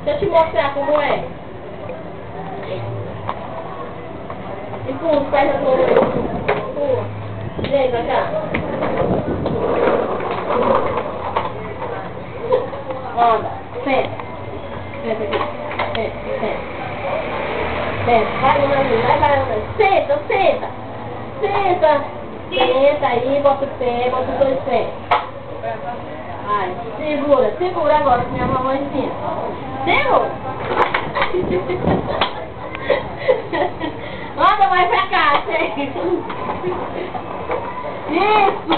Deixa eu te mostrar como é. Empurra os pés da tua mãe. Empurra. Vem pra cá. Anda. Senta. Senta aqui. Senta. Vai, vai. Senta. Senta aí, bota o pé, bota os dois pés. Vai, segura agora, que minha mamãezinha. Segura. Anda mais pra cá, gente. Isso.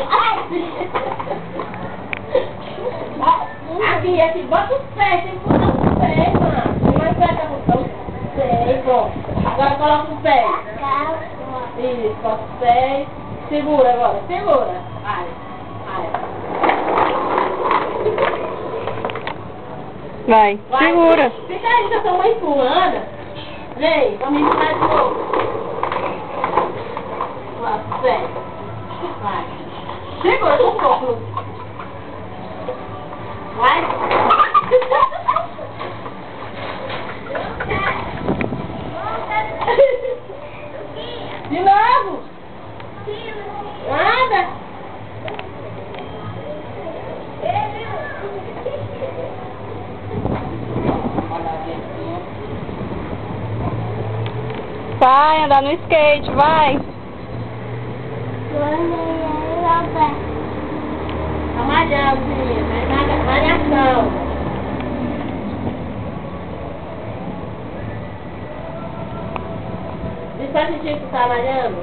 Aqui, bota os pés, tem que botar os pés, mano. Tem mais pra cá, botar os pés, pronto. Agora coloca os pés. Isso, bota os pés. Segura agora, segura. Vai. Vai, segura. Fica aí que a sua mãe empurrando. Vem, vamos empurrar de novo. Bota os pés. Vai. Segura um pouco. Vai. De novo. Nada. Vai andar no skate, vai. Tá malhando, menina. Malhação. Diz pra sentir que tu tá malhando.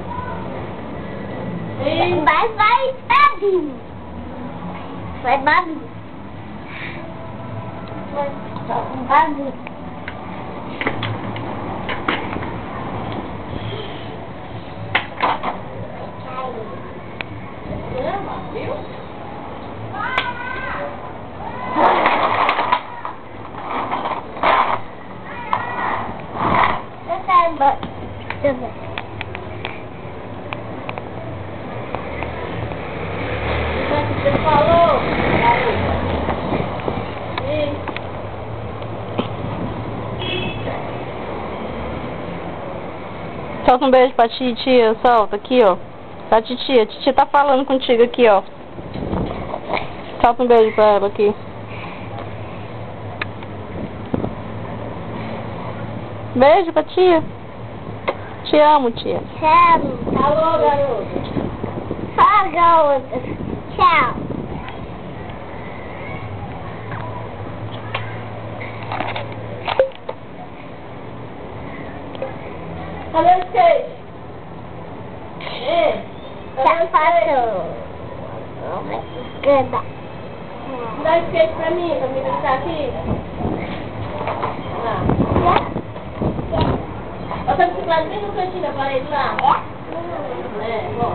Vai, babinho. Vai, babinho. Babinho. Viu? Você falou? Solta um beijo pra titia, solta aqui, ó. Pra titia, titia tá falando contigo aqui, ó. Solta um beijo pra ela aqui. Beijo pra tia. Te amo, tia. Tchau. Falou, garoto. Tchau, garota. Tchau. Cadê o skate? Já passou. Ganda. Dá o skate pra mim brincar aqui. Lá. Bota a bicicleta bem no cantinho da parede lá. Bom.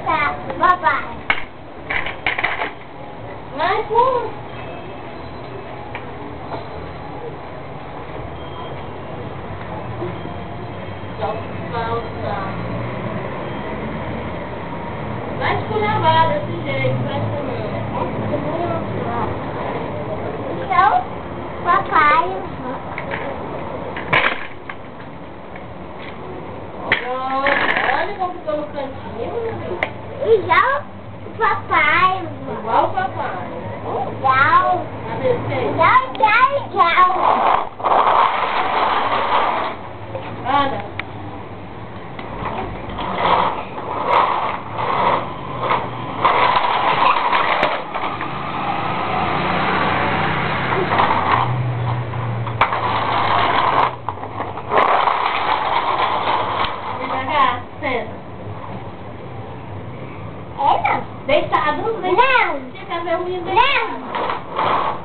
Tá, papai. Vai, pula. Vai esculhambar desse jeito, presta não. Então, papai. Olha como ficou no cantinho, meu filho. Igual o papai. Igual o papai. Igual. Cadê o skate? Igual. Anda. É não. Deitado, Não. Você quer ver o menino Não.